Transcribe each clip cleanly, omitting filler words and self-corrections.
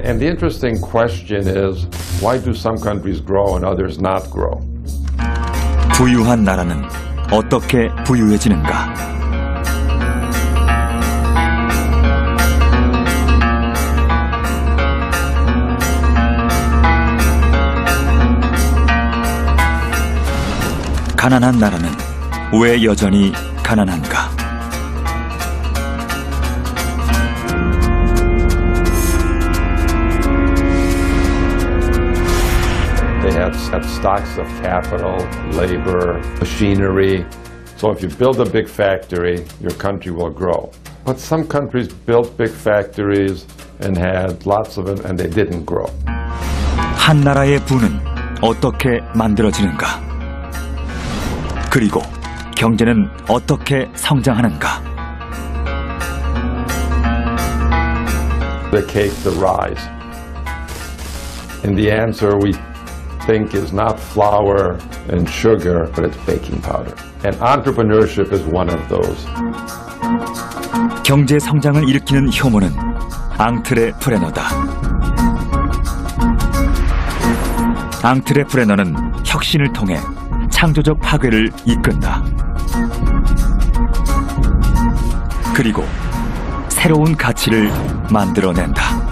And the interesting question is, why do some countries grow and others not grow? 부유한 나라는 어떻게 부유해지는가? 가난한 나라는 왜 여전히 가난한가? They have stocks of capital, labor, machinery. So if you build a big factory, your country will grow. But some countries built big factories and had lots of them, and they didn't grow. 한 나라의 부는 어떻게 만들어지는가? 그리고 경제는 어떻게 성장하는가? The cake to rise. And the answer we think is not flour and sugar, but it's baking powder. And entrepreneurship is one of those. 경제 성장을 일으키는 효모는 앙트레프레너다. 앙트레프레너는 혁신을 통해 창조적 파괴를 이끈다. 그리고 새로운 가치를 만들어낸다.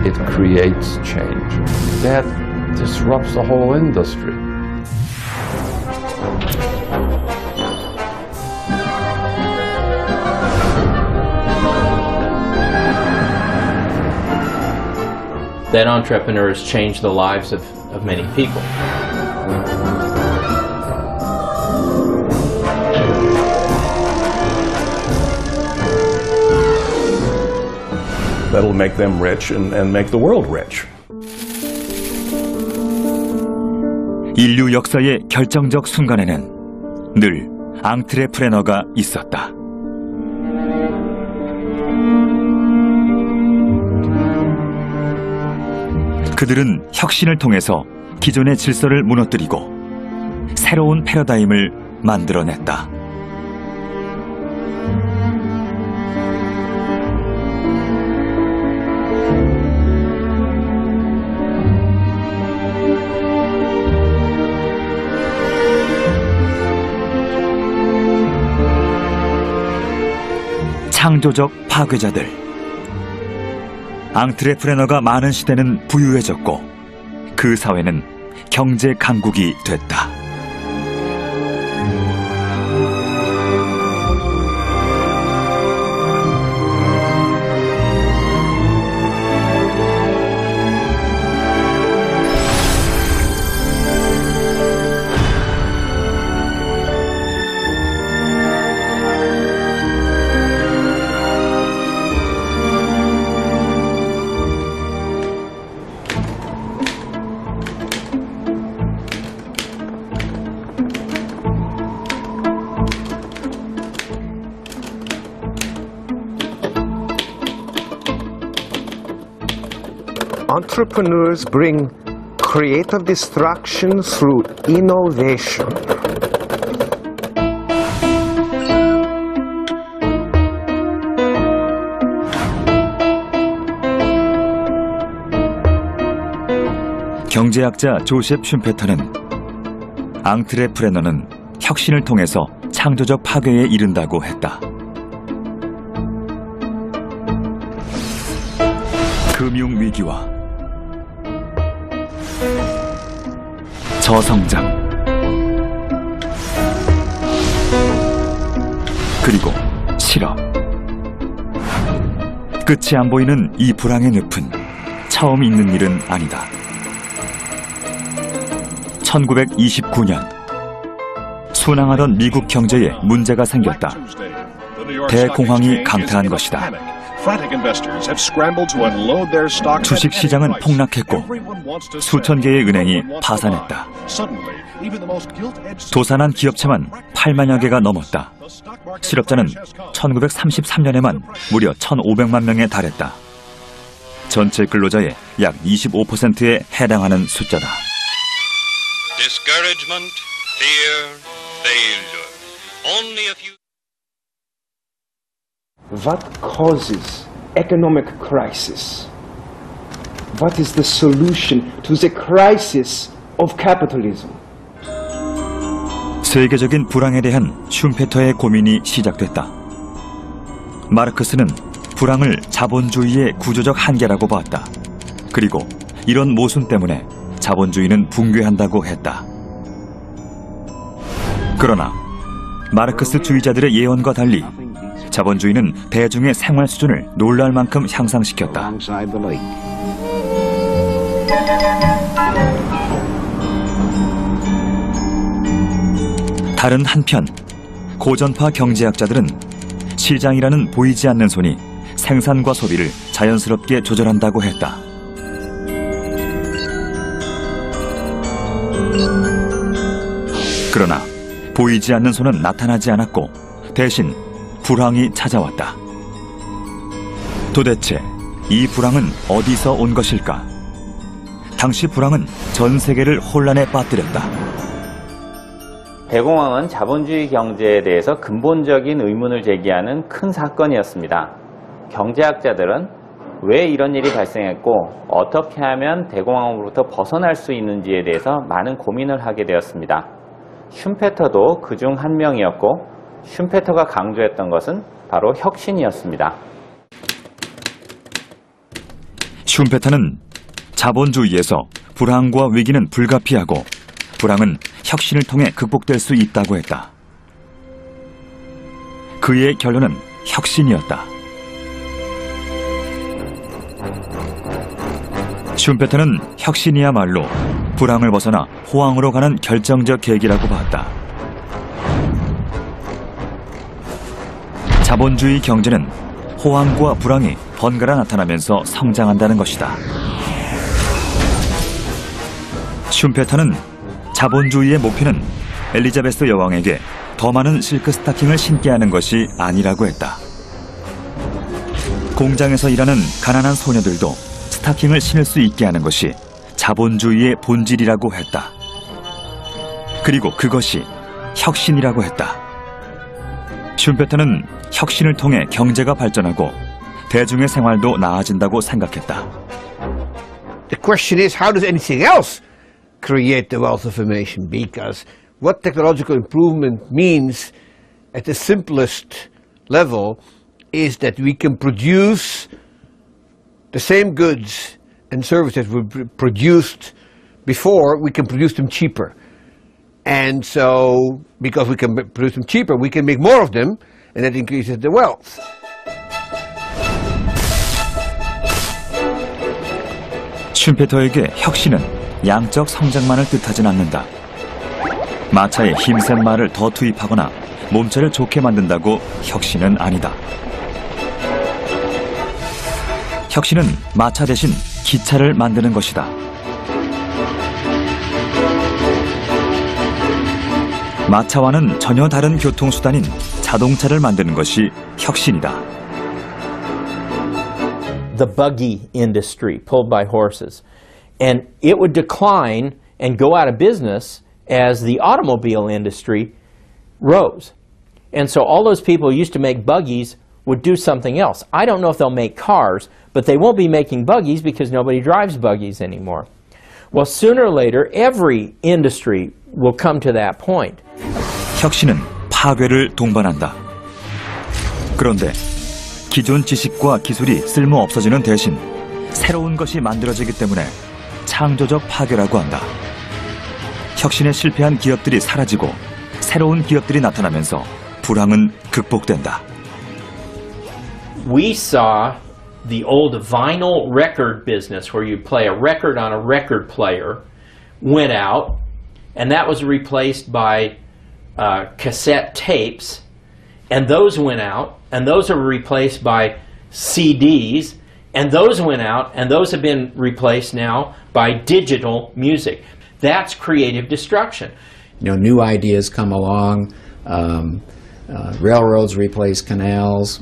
It creates change. That disrupts the whole industry. That entrepreneurs change the lives of many people. That'll make them rich and make the world rich. 인류 역사의 결정적 순간에는 늘 앙트레프레너가 있었다. 그들은 혁신을 통해서 기존의 질서를 무너뜨리고 새로운 패러다임을 만들어냈다. 창조적 파괴자들. 앙트레프레너가 많은 시대는 부유해졌고 그 사회는 경제 강국이 됐다. Entrepreneurs bring creative destruction through innovation. 경제학자 조셉 슌페터는 앙트레프레너는 혁신을 통해서 창조적 파괴에 이른다고 했다. 금융위기와 저성장 그리고 실업 끝이 안 보이는 이 불황의 늪은 처음 있는 일은 아니다. 1929년 순항하던 미국 경제에 문제가 생겼다. 대공황이 강타한 것이다. 주식시장은 폭락했고 수천 개의 은행이 파산했다. 도산한 기업체만 8만여 개가 넘었다. 실업자는 1933년에만 무려 1,500만 명에 달했다. 전체 근로자의 약 25%에 해당하는 숫자다. Discouragement, fear, failure. Only a few. What causes economic crisis? What is the solution to the crisis of capitalism? 세계적인 불황에 대한 슈페터의 고민이 시작됐다. 마르크스는 불황을 자본주의의 구조적 한계라고 봤다. 그리고 이런 모순 때문에 자본주의는 붕괴한다고 했다. 그러나 마르크스 주의자들의 예언과 달리 자본주의는 대중의 생활 수준을 놀랄 만큼 향상시켰다. 다른 한편 고전파 경제학자들은 시장이라는 보이지 않는 손이 생산과 소비를 자연스럽게 조절한다고 했다. 그러나 보이지 않는 손은 나타나지 않았고 대신 불황이 찾아왔다. 도대체 이 불황은 어디서 온 것일까? 당시 불황은 전 세계를 혼란에 빠뜨렸다. 대공황은 자본주의 경제에 대해서 근본적인 의문을 제기하는 큰 사건이었습니다. 경제학자들은 왜 이런 일이 발생했고 어떻게 하면 대공황으로부터 벗어날 수 있는지에 대해서 많은 고민을 하게 되었습니다. 슈페터도 그중 한 명이었고 슈페터가 강조했던 것은 바로 혁신이었습니다. 슈페터는 자본주의에서 불황과 위기는 불가피하고 불황은 혁신을 통해 극복될 수 있다고 했다. 그의 결론은 혁신이었다. 슈페터는 혁신이야말로 불황을 벗어나 호황으로 가는 결정적 계기라고 봤다. 자본주의 경제는 호황과 불황이 번갈아 나타나면서 성장한다는 것이다. 슈페터는 자본주의의 목표는 엘리자베스 여왕에게 더 많은 실크 스타킹을 신게 하는 것이 아니라고 했다. 공장에서 일하는 가난한 소녀들도 스타킹을 신을 수 있게 하는 것이 자본주의의 본질이라고 했다. 그리고 그것이 혁신이라고 했다. 슈페터는 혁신을 통해 경제가 발전하고 대중의 생활도 나아진다고 생각했다. The question is, how does anything else create the wealth of a nation? Because what technological improvement means at the simplest level is that we can produce the same goods and services that were produced before, we can produce them cheaper. And so, because we can produce them cheaper, we can make more of them, and that increases the wealth. 슈페터에게 혁신은 양적 성장만을 뜻하진 않는다. 마차에 힘센 말을 더 투입하거나 몸체를 좋게 만든다고 혁신은 아니다. 혁신은 마차 대신 기차를 만드는 것이다. 마차와는 전혀 다른 교통수단인 자동차를 만드는 것이 혁신이다. The buggy industry pulled by horses. And it would decline and go out of business as the automobile industry rose. And so all those people who used to make buggies would do something else. I don't know if they'll make cars, but they won't be making buggies because nobody drives buggies anymore. Well, sooner or later, every industry will come to that point. 혁신은 파괴를 동반한다. 그런데 기존 지식과 기술이 쓸모 없어지는 대신 새로운 것이 만들어지기 때문에 창조적 파괴라고 한다. 혁신에 실패한 기업들이 사라지고 새로운 기업들이 나타나면서 불황은 극복된다. We saw the old vinyl record business where you play a record on a record player went out, and that was replaced by cassette tapes, and those went out, and those are replaced by CDs, and those went out, and those have been replaced now by digital music. That's creative destruction. You know, new ideas come along. Railroads replace canals.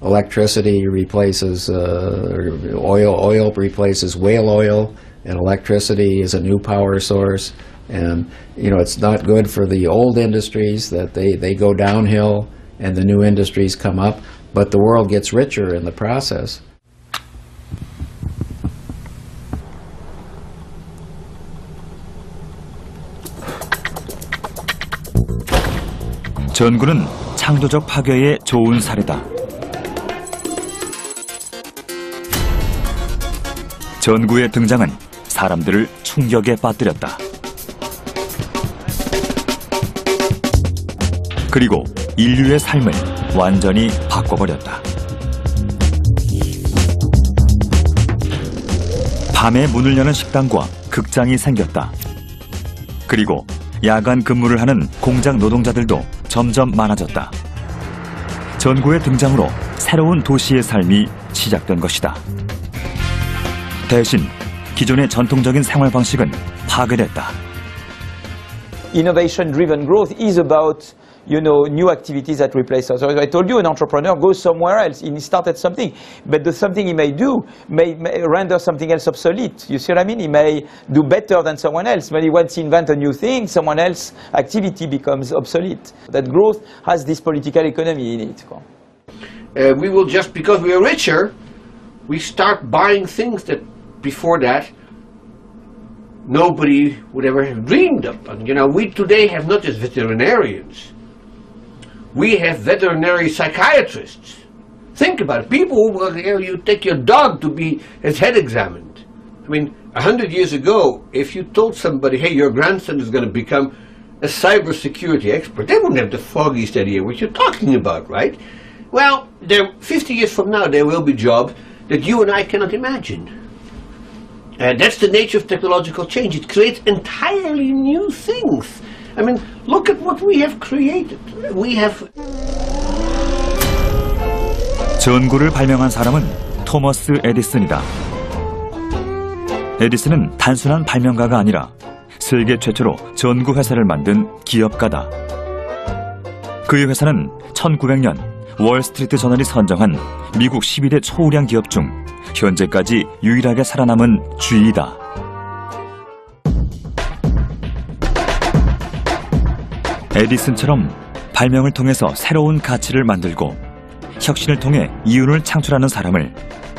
electricity replaces oil replaces whale oil, and electricity is a new power source. And it's not good for the old industries that they go downhill and the new industries come up, but the world gets richer in the process. 전구는 창조적 파괴의 좋은 사례다. 전구의 등장은 사람들을 충격에 빠뜨렸다. 그리고 인류의 삶을 완전히 바꿔버렸다. 밤에 문을 여는 식당과 극장이 생겼다. 그리고 야간 근무를 하는 공장 노동자들도 점점 많아졌다. 전구의 등장으로 새로운 도시의 삶이 시작된 것이다. 대신 기존의 전통적인 생활 방식은 파괴됐다. Innovation-driven growth is about, new activities that replace us. So I told you, an entrepreneur goes somewhere else. He started something, but the something he may do may render something else obsolete. You see what I mean? He may do better than someone else. When he wants to invent a new thing, someone else's activity becomes obsolete. That growth has this political economy in it. We will just, because we are richer, we start buying things that before that nobody would ever have dreamed of. And we today have not just veterinarians, we have veterinary psychiatrists. Think about it. People, you take your dog to be his head examined. 100 years ago, if you told somebody, hey, your grandson is going to become a cybersecurity expert, they wouldn't have the foggiest idea what you're talking about, right? Well, 50 years from now, there will be jobs that you and I cannot imagine. That's the nature of technological change. It creates entirely new things. Look at what we have created. We have... 전구를 발명한 사람은 토머스 에디슨이다. 에디슨은 단순한 발명가가 아니라 세계 최초로 전구 회사를 만든 기업가다. 그의 회사는 1900년 월스트리트 저널이 선정한 미국 12대 초우량 기업 중 현재까지 유일하게 살아남은 쥐이다. 에디슨처럼 발명을 통해서 새로운 가치를 만들고 혁신을 통해 이윤을 창출하는 사람을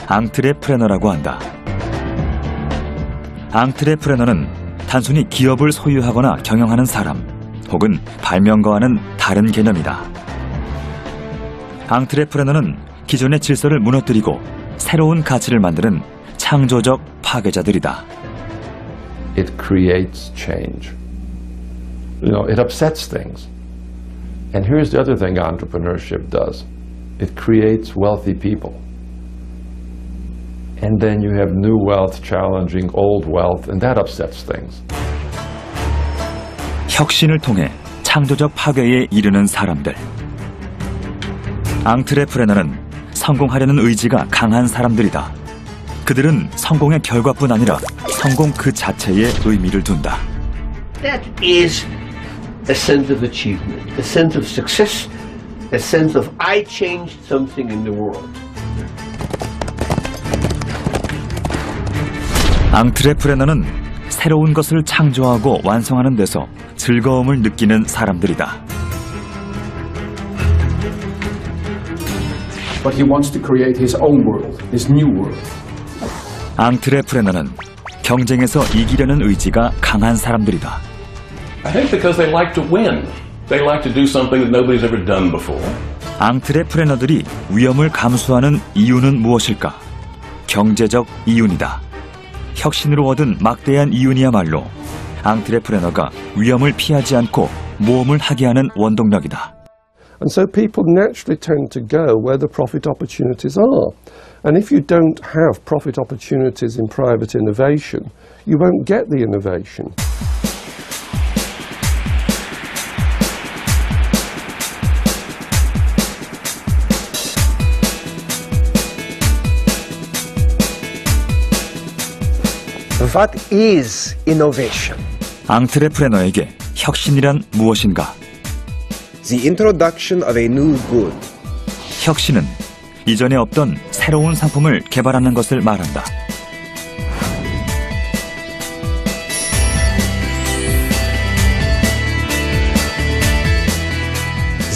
앙트레프레너라고 한다. 앙트레프레너는 단순히 기업을 소유하거나 경영하는 사람 혹은 발명가와는 다른 개념이다. 앙트레프레너는 기존의 질서를 무너뜨리고 새로운 가치를 만드는 창조적 파괴자들이다. It creates change. It upsets things. And here's the other thing entrepreneurship does. It creates wealthy people. And then you have new wealth challenging old wealth, and that upsets things. 혁신을 통해 창조적 파괴에 이르는 사람들. 앙트레프레너는 성공하려는 의지가 강한 사람들이다. 그들은 성공의 결과뿐 아니라 성공 그 자체에 의미를 둔다. That is a sense of achievement, a sense of success, a sense of I changed something in the world. 앙트레프레너는 새로운 것을 창조하고 완성하는 데서 즐거움을 느끼는 사람들이다. But he wants to create his own world, his new world. 앙트레프레너는 경쟁에서 이기려는 의지가 강한 사람들이다. I think because they like to win. They like to do something that nobody's ever done before. 앙트레프레너들이 위험을 감수하는 이유는 무엇일까? 경제적 이윤이다. 혁신으로 얻은 막대한 이윤이야말로 앙트레프레너가 위험을 피하지 않고 모험을 하게 하는 원동력이다. And so people naturally tend to go where the profit opportunities are. And if you don't have profit opportunities in private innovation, you won't get the innovation. What is innovation? 앙트레프레너에게 혁신이란 무엇인가? The introduction of a new good. 혁신은 이전에 없던 새로운 상품을 개발하는 것을 말한다.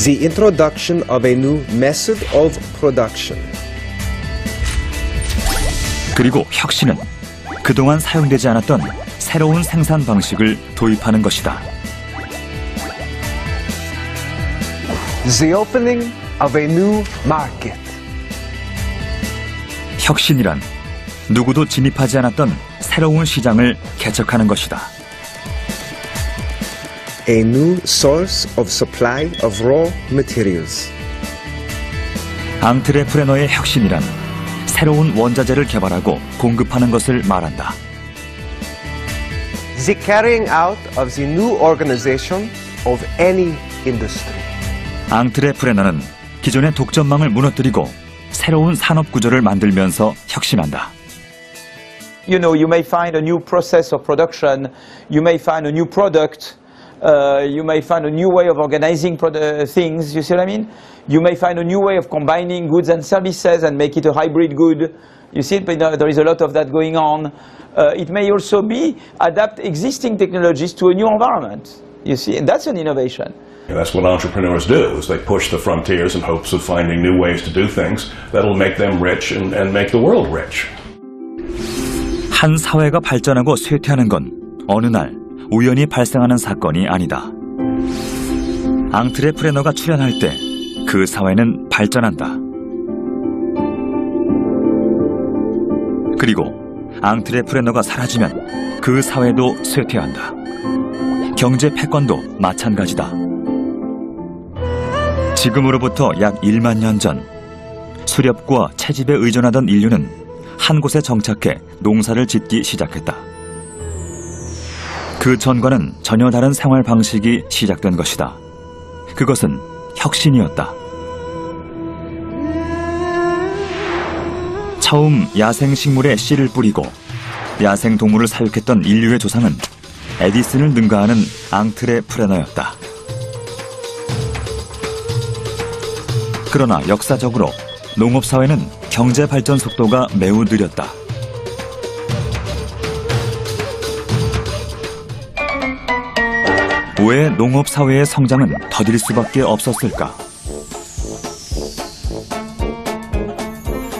The introduction of a new method of production. 그리고 혁신은 그동안 사용되지 않았던 새로운 생산 방식을 도입하는 것이다. The opening of a new market. 혁신이란 누구도 진입하지 않았던 새로운 시장을 개척하는 것이다. A new source of supply of raw materials. 앙트레프레너의 혁신이란 새로운 원자재를 개발하고 공급하는 것을 말한다. The carrying out of the new organization of any industry. 앙트레프레너는 기존의 독점망을 무너뜨리고 새로운 산업 구조를 만들면서 혁신한다. You know, you may find a new process of production, you may find a new product, you may find a new way of organizing things, you see what I mean? You may find a new way of combining goods and services and make it a hybrid good. You see it, but there is a lot of that going on. It may also be adapt existing technologies to a new environment. You see, and that's an innovation. That's what entrepreneurs do, is they push the frontiers in hopes of finding new ways to do things that'll make them rich and make the world rich. 한 사회가 발전하고 쇠퇴하는 건 어느 날 우연히 발생하는 사건이 아니다. 앙트레프레너가 출현할 때 그 사회는 발전한다. 그리고 앙트레프레너가 사라지면 그 사회도 쇠퇴한다. 경제 패권도 마찬가지다. 지금으로부터 약 1만 년 전 수렵과 채집에 의존하던 인류는 한 곳에 정착해 농사를 짓기 시작했다. 그 전과는 전혀 다른 생활 방식이 시작된 것이다. 그것은 혁신이었다. 처음 야생식물에 씨를 뿌리고 야생동물을 사육했던 인류의 조상은 에디슨을 능가하는 앙트레프레너였다. 그러나 역사적으로 농업사회는 경제 발전 속도가 매우 느렸다. 왜 농업사회의 성장은 더딜 수밖에 없었을까?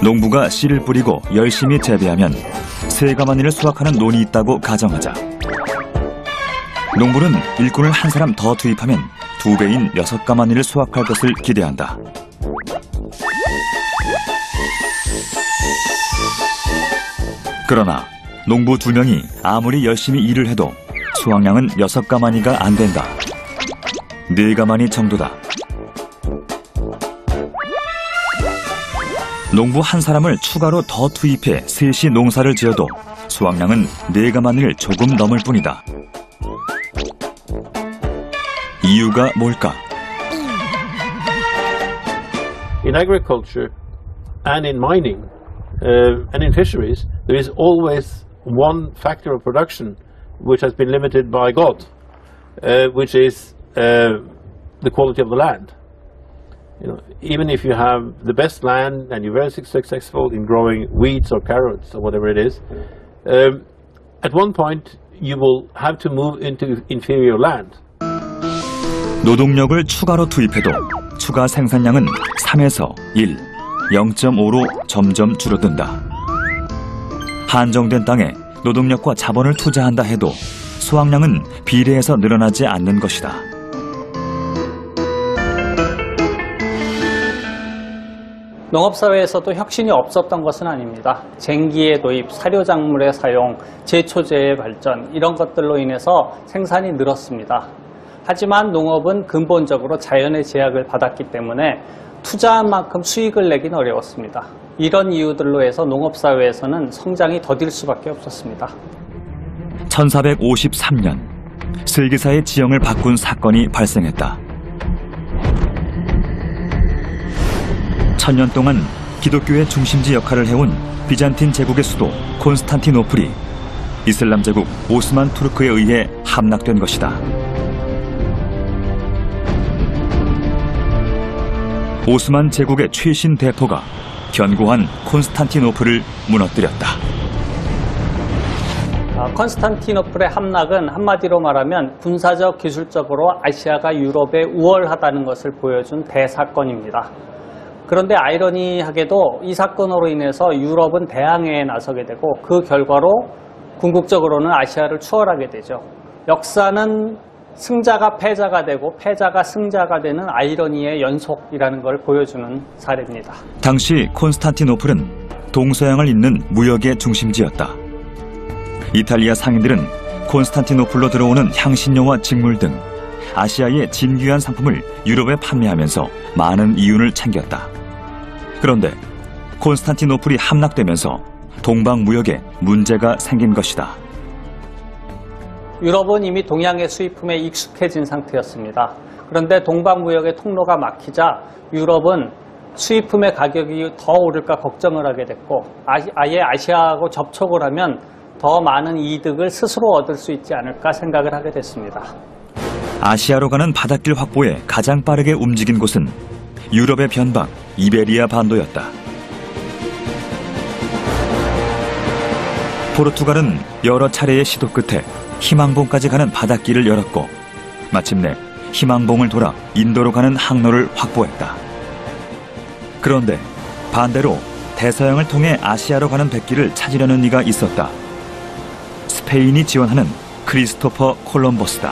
농부가 씨를 뿌리고 열심히 재배하면 3가마니를 수확하는 논이 있다고 가정하자. 농부는 일꾼을 한 사람 더 투입하면 2배인 6가마니를 수확할 것을 기대한다. 그러나 농부 2명이 아무리 열심히 일을 해도 수확량은 6가마니가 안 된다. 4가마니 정도다. 농부 한 사람을 추가로 더 투입해 셋이 농사를 지어도 수확량은 4가마니를 조금 넘을 뿐이다. 이유가 뭘까? In agriculture and in mining and in fisheries, there is always one factor of production which has been limited by God, which is the quality of the land. You know, even if you have the best land and you're very successful in growing wheat or carrots or whatever it is, at one point you will have to move into inferior land. 노동력을 추가로 투입해도 추가 생산량은 3에서 1, 0.5로 점점 줄어든다. 한정된 땅에 노동력과 자본을 투자한다 해도 수확량은 비례해서 늘어나지 않는 것이다. 농업사회에서도 혁신이 없었던 것은 아닙니다. 쟁기의 도입, 사료작물의 사용, 제초제의 발전 이런 것들로 인해서 생산이 늘었습니다. 하지만 농업은 근본적으로 자연의 제약을 받았기 때문에 투자한 만큼 수익을 내긴 어려웠습니다. 이런 이유들로 해서 농업사회에서는 성장이 더딜 수밖에 없었습니다. 1453년 슬기사의 지형을 바꾼 사건이 발생했다. 1000년 동안 기독교의 중심지 역할을 해온 비잔틴 제국의 수도 콘스탄티노플이 이슬람 제국 오스만 투르크에 의해 함락된 것이다. 오스만 제국의 최신 대포가 견고한 콘스탄티노플을 무너뜨렸다. 콘스탄티노플의 함락은 한마디로 말하면 군사적, 기술적으로 아시아가 유럽에 우월하다는 것을 보여준 대사건입니다. 그런데 아이러니하게도 이 사건으로 인해서 유럽은 대항해에 나서게 되고 그 결과로 궁극적으로는 아시아를 추월하게 되죠. 역사는 승자가 패자가 되고 패자가 승자가 되는 아이러니의 연속이라는 걸 보여주는 사례입니다. 당시 콘스탄티노플은 동서양을 잇는 무역의 중심지였다. 이탈리아 상인들은 콘스탄티노플로 들어오는 향신료와 직물 등 아시아의 진귀한 상품을 유럽에 판매하면서 많은 이윤을 챙겼다. 그런데 콘스탄티노플이 함락되면서 동방 무역에 문제가 생긴 것이다. 유럽은 이미 동양의 수입품에 익숙해진 상태였습니다. 그런데 동방 무역의 통로가 막히자 유럽은 수입품의 가격이 더 오를까 걱정을 하게 됐고 아예 아시아하고 접촉을 하면 더 많은 이득을 스스로 얻을 수 있지 않을까 생각을 하게 됐습니다. 아시아로 가는 바닷길 확보에 가장 빠르게 움직인 곳은 유럽의 변방 이베리아 반도였다. 포르투갈은 여러 차례의 시도 끝에 희망봉까지 가는 바닷길을 열었고 마침내 희망봉을 돌아 인도로 가는 항로를 확보했다. 그런데 반대로 대서양을 통해 아시아로 가는 백길을 찾으려는 이가 있었다. 스페인이 지원하는 크리스토퍼 콜럼버스다.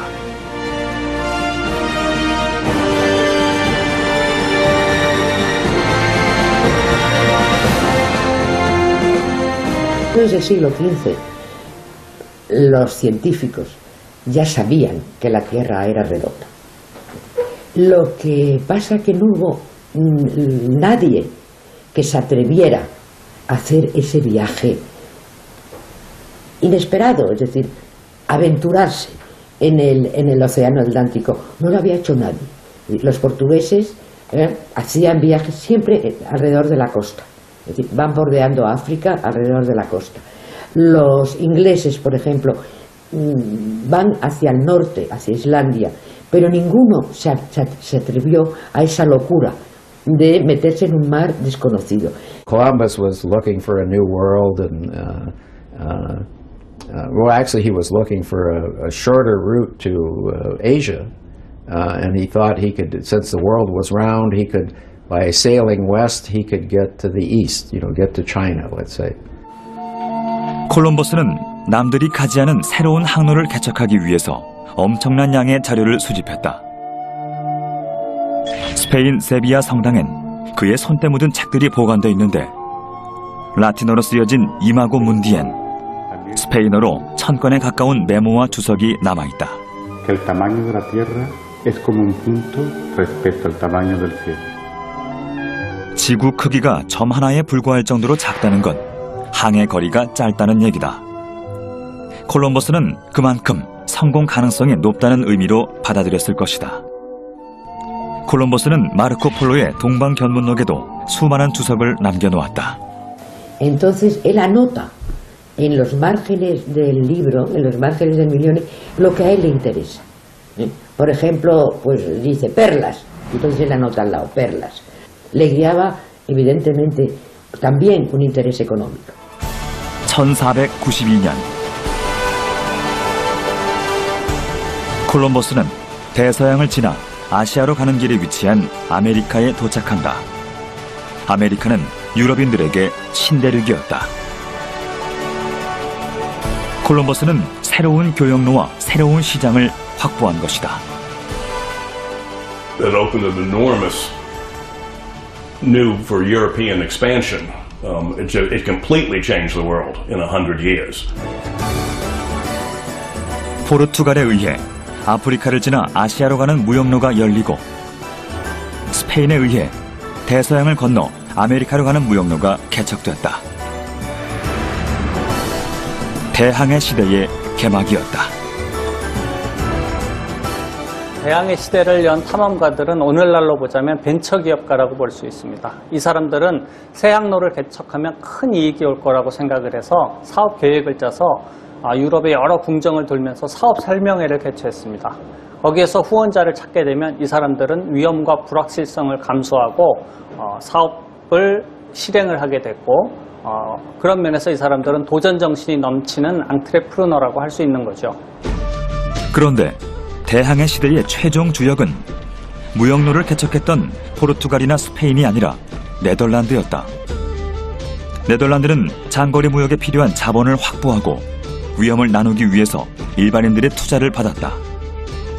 Desde el siglo XV, los científicos ya sabían que la Tierra era redonda. Lo que pasa es que no hubo nadie que se atreviera a hacer ese viaje inesperado, es decir, aventurarse en el océano Atlántico. No lo había hecho nadie. Los portugueses hacían viajes siempre alrededor de la costa. Es decir, van bordeando África alrededor de la costa. Los ingleses, por ejemplo, van hacia el norte, hacia Islandia, pero ninguno se atrevió a esa locura de meterse en un mar desconocido. Columbus was looking for a new world, and well, actually, he was looking for a shorter route to Asia, and he thought he could, since the world was round, he could, by sailing west, he could get to the east, get to China, let's say. 콜럼버스는 남들이 가지 않은 새로운 항로를 개척하기 위해서 엄청난 양의 자료를 수집했다. 스페인 세비야 성당엔 그의 손때 묻은 책들이 보관돼 있는데 라틴어로 쓰여진 이마고 문디엔, 스페인어로 1000건에 가까운 메모와 주석이 남아있다. Que el tamaño de la tierra es como un punto respecto al tamaño del cielo. 지구 크기가 점 하나에 불과할 정도로 작다는 건 항해 거리가 짧다는 얘기다. 콜럼버스는 그만큼 성공 가능성이 높다는 의미로 받아들였을 것이다. 콜럼버스는 마르코 폴로의 동방 견문록에도 수많은 주석을 남겨놓았다. Entonces él anota en los márgenes del libro, en los márgenes del Milione, lo que a él le interesa. Por ejemplo, pues dice perlas, entonces él anota al lado perlas. Le guiaba, evidentemente, también un interés económico. 1492년 콜럼버스는 대서양을 지나 아시아로 가는 길에 위치한 아메리카에 도착한다. 아메리카는 유럽인들에게 신대륙이었다. 콜럼버스는 새로운 교역로와 새로운 시장을 확보한 것이다. It opened an enormous new for European expansion. It completely changed the world in 100 years. 포르투갈에 의해 아프리카를 지나 아시아로 가는 무역로가 열리고 스페인에 의해 대서양을 건너 아메리카로 가는 무역로가 개척됐다. 대항해 시대의 개막이었다. 대항해 시대를 연 탐험가들은 오늘날로 보자면 벤처기업가라고 볼 수 있습니다. 이 사람들은 새 항로를 개척하면 큰 이익이 올 거라고 생각을 해서 사업 계획을 짜서 유럽의 여러 궁정을 돌면서 사업 설명회를 개최했습니다. 거기에서 후원자를 찾게 되면 이 사람들은 위험과 불확실성을 감수하고 사업을 실행을 하게 됐고 그런 면에서 이 사람들은 도전 정신이 넘치는 앙트레프르너라고 할 수 있는 거죠. 그런데 대항해 시대의 최종 주역은 무역로를 개척했던 포르투갈이나 스페인이 아니라 네덜란드였다. 네덜란드는 장거리 무역에 필요한 자본을 확보하고 위험을 나누기 위해서 일반인들의 투자를 받았다.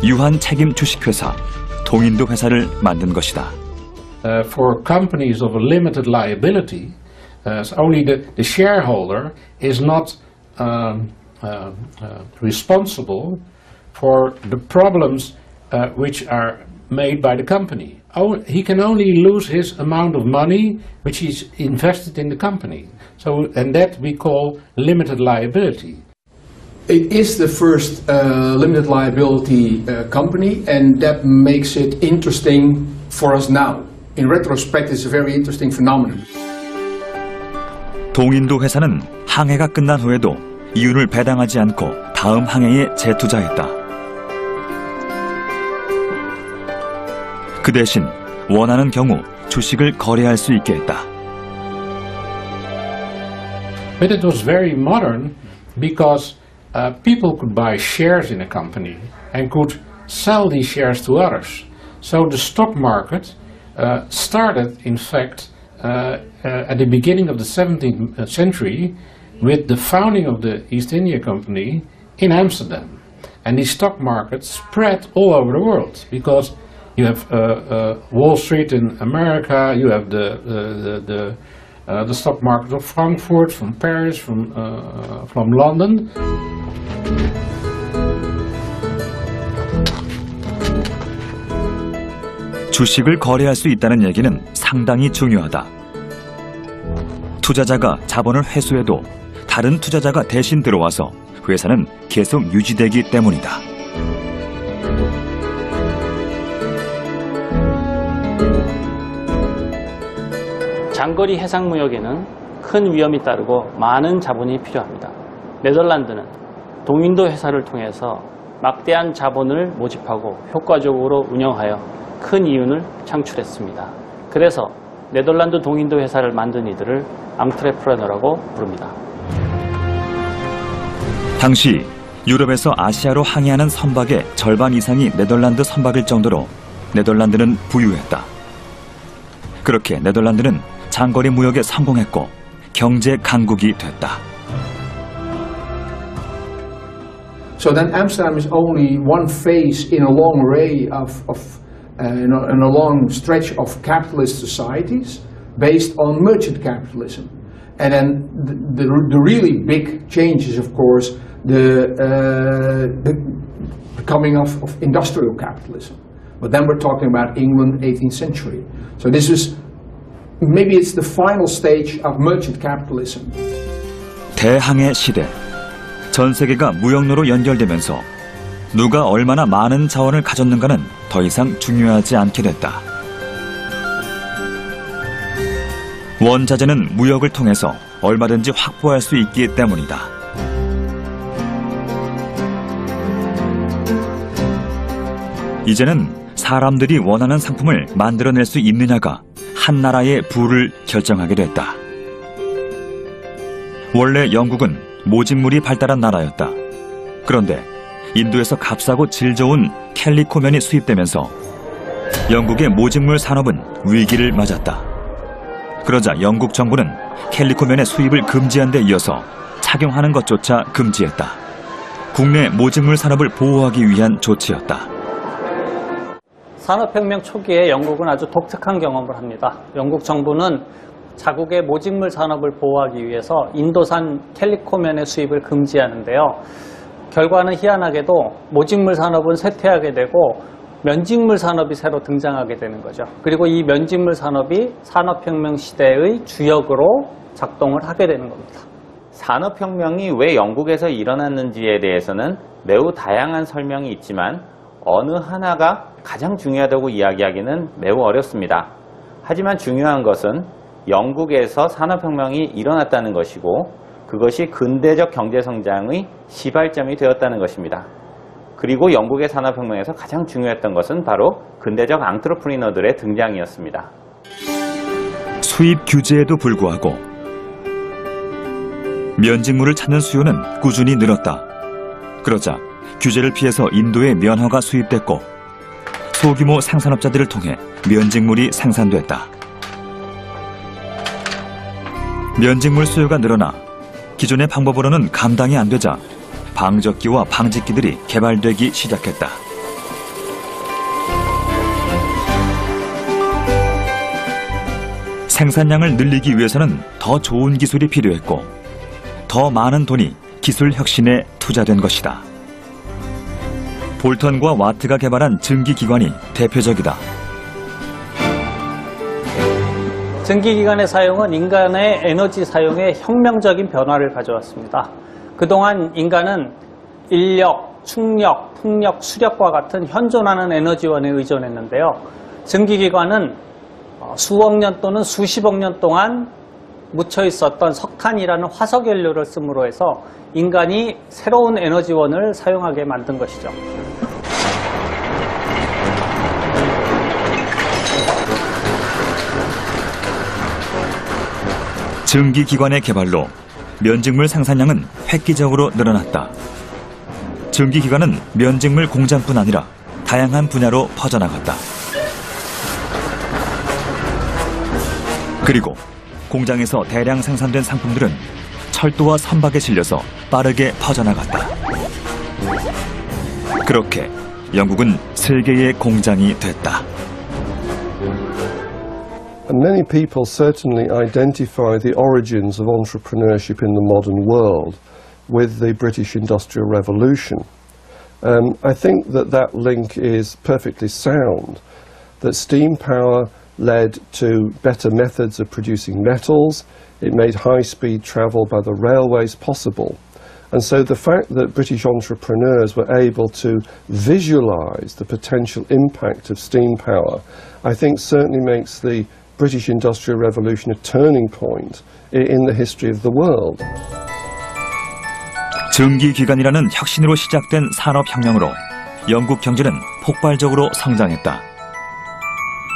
유한 책임 주식회사, 동인도 회사를 만든 것이다. For companies of a limited liability, only the shareholder is not responsible for the problems which are made by the company. He can only lose his amount of money which is invested in the company. And that we call limited liability. It is the first limited liability company, and that makes it interesting for us now. In retrospect, it's a very interesting phenomenon. 동인도 회사는 항해가 끝난 후에도 이윤을 배당하지 않고 다음 항해에 재투자했다. 그 대신 원하는 경우 주식을 거래할 수 있게 했다. But it was very modern because people could buy shares in a company and could sell these shares to others. So the stock market started, in fact, at the beginning of the 17th century with the founding of the East India Company in Amsterdam. And the stock market spread all over the world because you have Wall Street in America, you have the stock market of Frankfurt, from Paris, from London. 주식을 거래할 수 있다는 얘기는 상당히 중요하다. 투자자가 자본을 회수해도 다른 투자자가 대신 들어와서 회사는 계속 유지되기 때문이다. 장거리 해상무역에는 큰 위험이 따르고 많은 자본이 필요합니다. 네덜란드는 동인도 회사를 통해서 막대한 자본을 모집하고 효과적으로 운영하여 큰 이윤을 창출했습니다. 그래서 네덜란드 동인도 회사를 만든 이들을 앙트레프레너라고 부릅니다. 당시 유럽에서 아시아로 항해하는 선박의 절반 이상이 네덜란드 선박일 정도로 네덜란드는 부유했다. 그렇게 네덜란드는 장거리 무역에 성공했고 경제 강국이 됐다. So then Amsterdam is only one phase in a long array in a long stretch of capitalist societies based on merchant capitalism. And then the really big change is, of course, the coming of industrial capitalism. But then we're talking about England, 18th century. So this is, maybe it's the final stage of merchant capitalism. 대항해 시대. 전 세계가 무역로로 연결되면서 누가 얼마나 많은 자원을 가졌는가는 더 이상 중요하지 않게 됐다. 원자재는 무역을 통해서 얼마든지 확보할 수 있기 때문이다. 이제는 사람들이 원하는 상품을 만들어낼 수 있느냐가 한 나라의 부를 결정하게 됐다. 원래 영국은 모직물이 발달한 나라였다. 그런데 인도에서 값싸고 질 좋은 캘리코면이 수입되면서 영국의 모직물 산업은 위기를 맞았다. 그러자 영국 정부는 캘리코면의 수입을 금지한 데 이어서 착용하는 것조차 금지했다. 국내 모직물 산업을 보호하기 위한 조치였다. 산업혁명 초기에 영국은 아주 독특한 경험을 합니다. 영국 정부는 자국의 모직물 산업을 보호하기 위해서 인도산 캘리코면의 수입을 금지하는데요. 결과는 희한하게도 모직물 산업은 쇠퇴하게 되고 면직물 산업이 새로 등장하게 되는 거죠. 그리고 이 면직물 산업이 산업혁명 시대의 주역으로 작동을 하게 되는 겁니다. 산업혁명이 왜 영국에서 일어났는지에 대해서는 매우 다양한 설명이 있지만 어느 하나가 가장 중요하다고 이야기하기는 매우 어렵습니다. 하지만 중요한 것은 영국에서 산업혁명이 일어났다는 것이고 그것이 근대적 경제성장의 시발점이 되었다는 것입니다. 그리고 영국의 산업혁명에서 가장 중요했던 것은 바로 근대적 앙트레프리너들의 등장이었습니다. 수입 규제에도 불구하고 면직물을 찾는 수요는 꾸준히 늘었다. 그러자 규제를 피해서 인도에 면화가 수입됐고 소규모 생산업자들을 통해 면직물이 생산됐다. 면직물 수요가 늘어나 기존의 방법으로는 감당이 안 되자 방적기와 방직기들이 개발되기 시작했다. 생산량을 늘리기 위해서는 더 좋은 기술이 필요했고 더 많은 돈이 기술 혁신에 투자된 것이다. 볼턴과 와트가 개발한 증기기관이 대표적이다. 증기기관의 사용은 인간의 에너지 사용에 혁명적인 변화를 가져왔습니다. 그동안 인간은 인력, 충력, 풍력, 수력과 같은 현존하는 에너지원에 의존했는데요. 증기기관은 수억 년 또는 수십억 년 동안 묻혀 있었던 석탄이라는 화석 연료를 씀으로 해서 인간이 새로운 에너지원을 사용하게 만든 것이죠. 증기기관의 개발로 면직물 생산량은 획기적으로 늘어났다. 증기기관은 면직물 공장뿐 아니라 다양한 분야로 퍼져나갔다. 그리고 공장에서 대량 생산된 상품들은 철도와 선박에 실려서 빠르게 퍼져나갔다. 그렇게 영국은 세계의 공장이 됐다. And many people certainly identify the origins of entrepreneurship in the modern world with the British Industrial Revolution. I think that link is perfectly sound, that steam power led to better methods of producing metals, it made high-speed travel by the railways possible. And so the fact that British entrepreneurs were able to visualize the potential impact of steam power, I think certainly makes the British Industrial Revolution a turning point in the history of the world. 증기기관이라는 혁신으로 시작된 산업혁명으로 영국 경제는 폭발적으로 성장했다.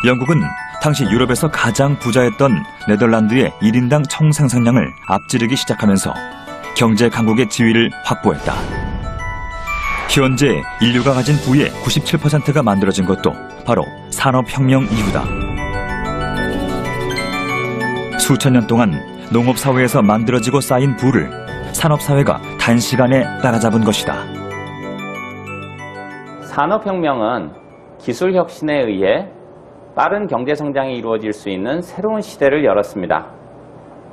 영국은 당시 유럽에서 가장 부자였던 네덜란드의 1인당 총생산량을 앞지르기 시작하면서 경제 강국의 지위를 확보했다. 현재 인류가 가진 부의 97%가 만들어진 것도 바로 산업혁명 이후다. 수천 년 동안 농업사회에서 만들어지고 쌓인 부를 산업사회가 단시간에 따라잡은 것이다. 산업혁명은 기술혁신에 의해 빠른 경제성장이 이루어질 수 있는 새로운 시대를 열었습니다.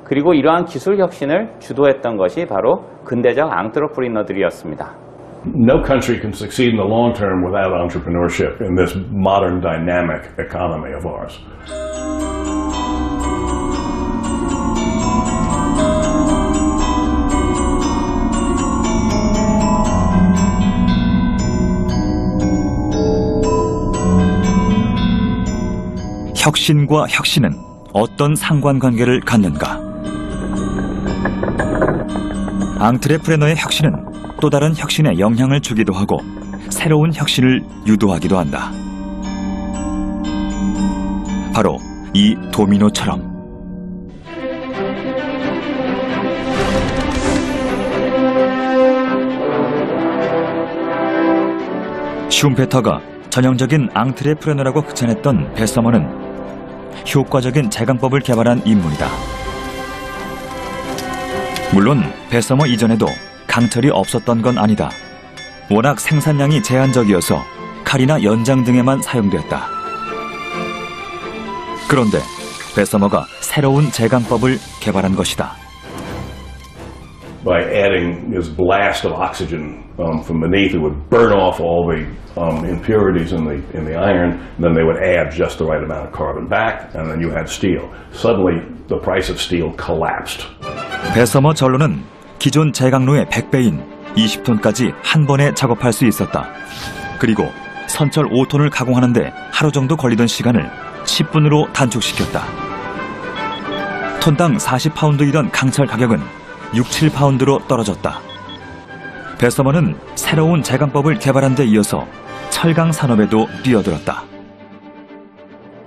그리고 이러한 기술혁신을 주도했던 것이 바로 근대적 앙트로프리너들이었습니다. No country can succeed in the long term without entrepreneurship in this modern dynamic economy of ours. 혁신과 혁신은 어떤 상관관계를 갖는가? 앙트레프레너의 혁신은 또 다른 혁신에 영향을 주기도 하고 새로운 혁신을 유도하기도 한다. 바로 이 도미노처럼. 슌페터가 전형적인 앙트레프레너라고 극찬했던 베서머는 효과적인 제강법을 개발한 인물이다. 물론 베서머 이전에도 강철이 없었던 건 아니다. 워낙 생산량이 제한적이어서 칼이나 연장 등에만 사용되었다. 그런데 베서머가 새로운 제강법을 개발한 것이다. By adding this blast of oxygen from beneath, it would burn off all the impurities in the iron. And then they would add just the right amount of carbon back, and then you had steel. Suddenly, the price of steel collapsed. 베서머 전로는 기존 제강로의 100배인 20톤까지 한 번에 작업할 수 있었다. 그리고 선철 5톤을 가공하는데 하루 정도 걸리던 시간을 10분으로 단축시켰다. 톤당 40파운드이던 강철 가격은 6, 7파운드로 떨어졌다. 베서머는 새로운 제강법을 개발한 데 이어서 철강 산업에도 뛰어들었다.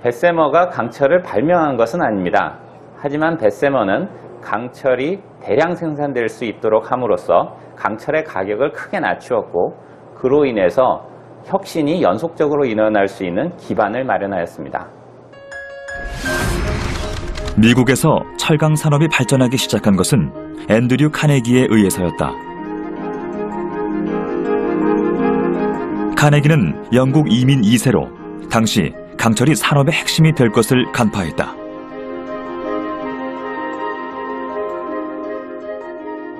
베세머가 강철을 발명한 것은 아닙니다. 하지만 베세머는 강철이 대량 생산될 수 있도록 함으로써 강철의 가격을 크게 낮추었고 그로 인해서 혁신이 연속적으로 일어날 수 있는 기반을 마련하였습니다. 미국에서 철강 산업이 발전하기 시작한 것은 앤드류 카네기에 의해서였다. 카네기는 영국 이민 2세로 당시 강철이 산업의 핵심이 될 것을 간파했다.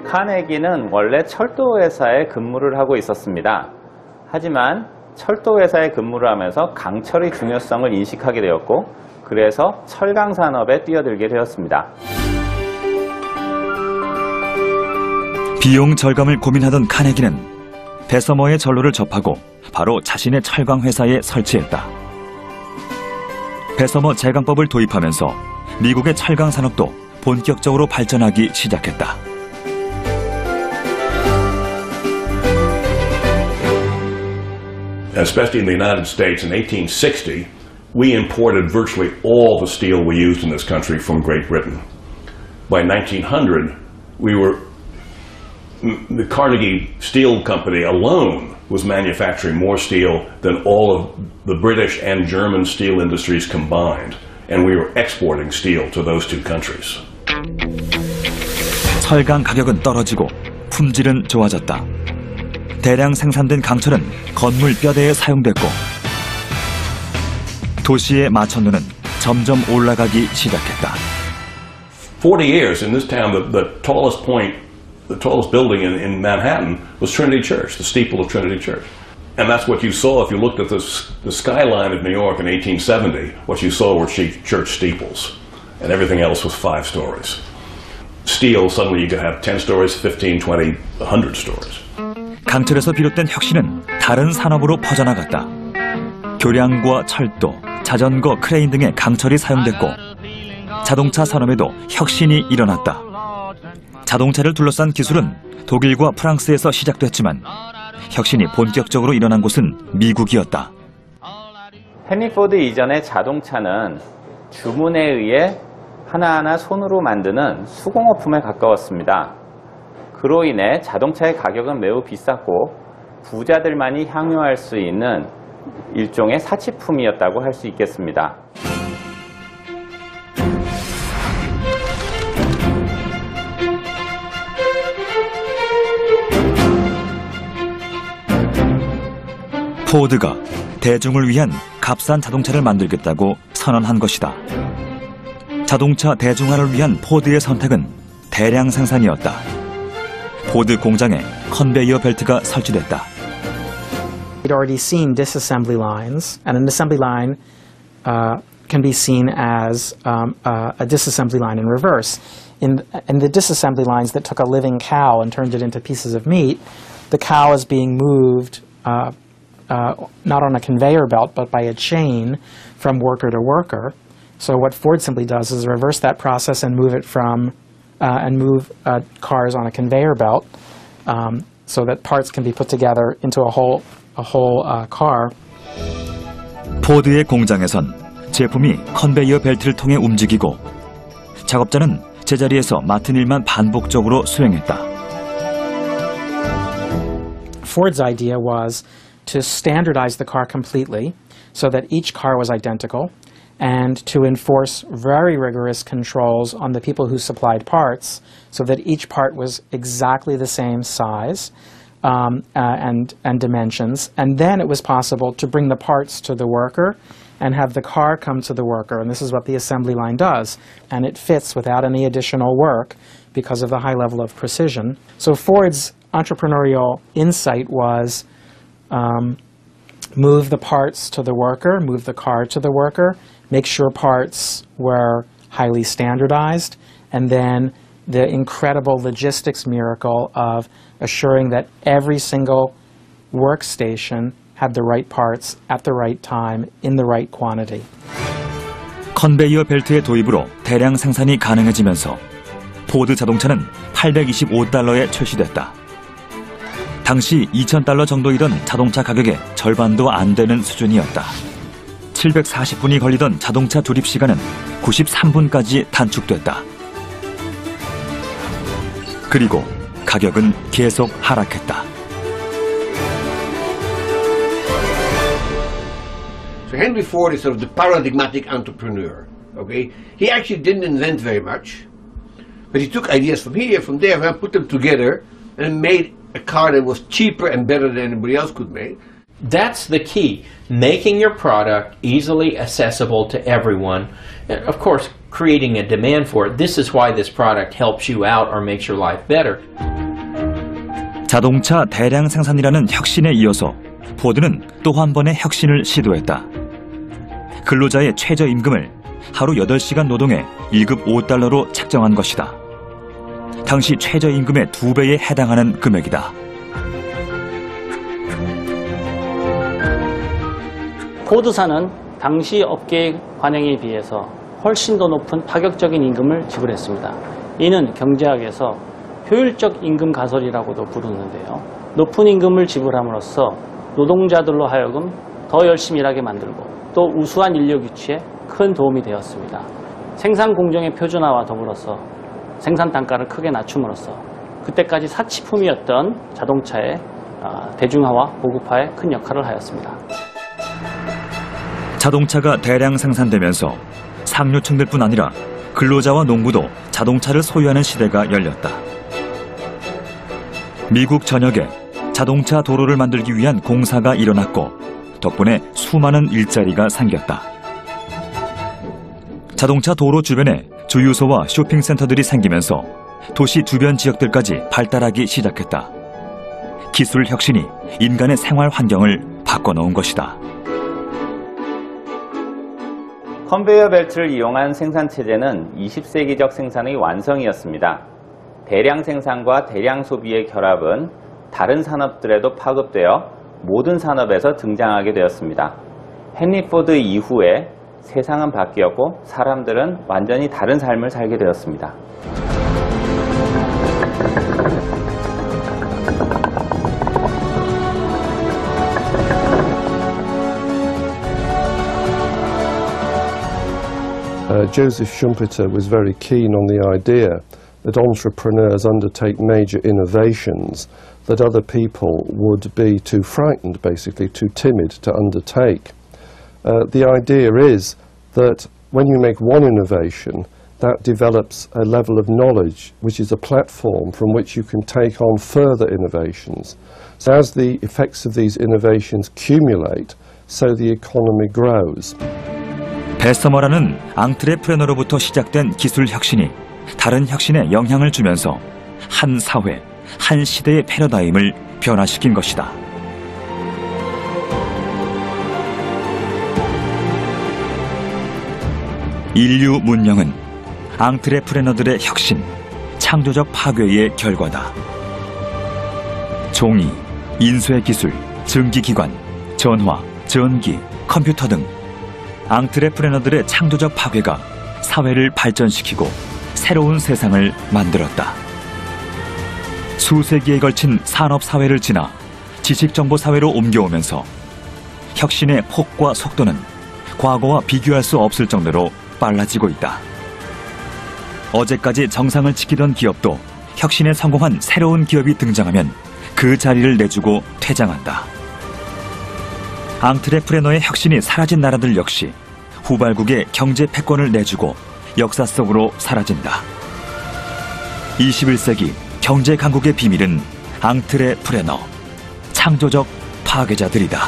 카네기는 원래 철도회사에 근무를 하고 있었습니다. 하지만 철도회사에 근무를 하면서 강철의 중요성을 인식하게 되었고 그래서 철강 산업에 뛰어들게 되었습니다. 비용 절감을 고민하던 카네기는 베서머의 전로를 접하고 바로 자신의 철강 회사에 설치했다. 베서머 제강법을 도입하면서 미국의 철강 산업도 본격적으로 발전하기 시작했다. Especially in the United States in 1860, we imported virtually all the steel we used in this country from Great Britain. By 1900, the Carnegie Steel Company alone was manufacturing more steel than all of the British and German steel industries combined, and we were exporting steel to those two countries. 철강 가격은 떨어지고 품질은 좋아졌다. 대량 생산된 강철은 건물 뼈대에 사용됐고 도시의 마천루는 점점 올라가기 시작했다. 40 years in this town, the tallest building in Manhattan was Trinity Church, the steeple of Trinity Church. And that's what you saw if you looked at the skyline of New York in 1870. What you saw were church steeples, and everything else was 5 stories. Steel, suddenly you could have 10 stories, 15, 20, 100 stories. 강철에서 비롯된 혁신은 다른 산업으로 퍼져나갔다. 교량과 철도, 자전거, 크레인 등의 강철이 사용됐고 자동차 산업에도 혁신이 일어났다. 자동차를 둘러싼 기술은 독일과 프랑스에서 시작됐지만 혁신이 본격적으로 일어난 곳은 미국이었다. 헨리 포드 이전의 자동차는 주문에 의해 하나하나 손으로 만드는 수공업품에 가까웠습니다. 그로 인해 자동차의 가격은 매우 비쌌고 부자들만이 향유할 수 있는 일종의 사치품이었다고 할 수 있겠습니다. 포드가 대중을 위한 값싼 자동차를 만들겠다고 선언한 것이다. 자동차 대중화를 위한 포드의 선택은 대량 생산이었다. 포드 공장에 컨베이어 벨트가 설치됐다. We'd already seen disassembly lines, and an assembly line can be seen as a disassembly line in reverse. In the disassembly lines that took a living cow and turned it into pieces of meat, the cow is being moved not on a conveyor belt, but by a chain from worker to worker. So what Ford simply does is reverse that process and move it from move cars on a conveyor belt so that parts can be put together into a whole car. 포드의 공장에선 제품이 컨베이어 벨트를 통해 움직이고 작업자는 제자리에서 맡은 일만 반복적으로 수행했다. Ford's idea was to standardize the car completely so that each car was identical and to enforce very rigorous controls on the people who supplied parts so that each part was exactly the same size and dimensions. And then it was possible to bring the parts to the worker and have the car come to the worker. And this is what the assembly line does. And it fits without any additional work because of the high level of precision. So Ford's entrepreneurial insight was move the parts to the worker, move the car to the worker, make sure parts were highly standardized, and then the incredible logistics miracle of assuring that every single workstation had the right parts at the right time in the right quantity. 컨베이어 벨트의 도입으로 대량 생산이 가능해지면서 포드 자동차는 $825에 출시됐다. 당시 $2,000 정도이던 자동차 가격의 절반도 안 되는 수준이었다. 740분이 걸리던 자동차 조립 시간은 93분까지 단축됐다. 그리고 가격은 계속 하락했다. So Henry Ford is sort of the paradigmatic entrepreneur. Okay, he actually didn't invent very much, but he took ideas from here, from there, and put them together, and made a car that was cheaper and better than anybody else could make. That's the key, making your product easily accessible to everyone. And of course, creating a demand for it. This is why this product helps you out or makes your life better. 자동차 대량 생산이라는 혁신에 이어서 포드는 또 한 번의 혁신을 시도했다. 근로자의 최저임금을 하루 8시간 노동에 1급 $5로 책정한 것이다. 당시 최저임금의 2배에 해당하는 금액이다. 포드사는 당시 업계의 관행에 비해서 훨씬 더 높은 파격적인 임금을 지불했습니다. 이는 경제학에서 효율적 임금 가설이라고도 부르는데요. 높은 임금을 지불함으로써 노동자들로 하여금 더 열심히 일하게 만들고 또 우수한 인력 유치에 큰 도움이 되었습니다. 생산 공정의 표준화와 더불어서 생산 단가를 크게 낮춤으로써 그때까지 사치품이었던 자동차의 대중화와 보급화에 큰 역할을 하였습니다. 자동차가 대량 생산되면서 상류층들뿐 아니라 근로자와 농부도 자동차를 소유하는 시대가 열렸다. 미국 전역에 자동차 도로를 만들기 위한 공사가 일어났고 덕분에 수많은 일자리가 생겼다. 자동차 도로 주변에 주유소와 쇼핑센터들이 생기면서 도시 주변 지역들까지 발달하기 시작했다. 기술 혁신이 인간의 생활 환경을 바꿔놓은 것이다. 컨베이어 벨트를 이용한 생산체제는 20세기적 생산의 완성이었습니다. 대량 생산과 대량 소비의 결합은 다른 산업들에도 파급되어 모든 산업에서 등장하게 되었습니다. 헨리 포드 이후에 세상은 바뀌었고 사람들은 완전히 다른 삶을 살게 되었습니다. Joseph Schumpeter was very keen on the idea that entrepreneurs undertake major innovations that other people would be too frightened, basically too timid to undertake. The idea is that when you make one innovation, that develops a level of knowledge which is a platform from which you can take on further innovations. So as the effects of these innovations accumulate, so the economy grows. 베서머라는 앙트레프레너로부터 시작된 기술 혁신이 다른 혁신에 영향을 주면서 한 사회, 한 시대의 패러다임을 변화시킨 것이다. 인류 문명은 앙트레프레너들의 혁신, 창조적 파괴의 결과다. 종이, 인쇄 기술, 증기기관, 전화, 전기, 컴퓨터 등 앙트레프레너들의 창조적 파괴가 사회를 발전시키고 새로운 세상을 만들었다. 수세기에 걸친 산업사회를 지나 지식정보사회로 옮겨오면서 혁신의 폭과 속도는 과거와 비교할 수 없을 정도로 빨라지고 있다. 어제까지 정상을 지키던 기업도 혁신에 성공한 새로운 기업이 등장하면 그 자리를 내주고 퇴장한다. 앙트레프레너의 혁신이 사라진 나라들 역시 후발국의 경제 패권을 내주고 역사 속으로 사라진다. 21세기 경제 강국의 비밀은 앙트레프레너, 창조적 파괴자들이다.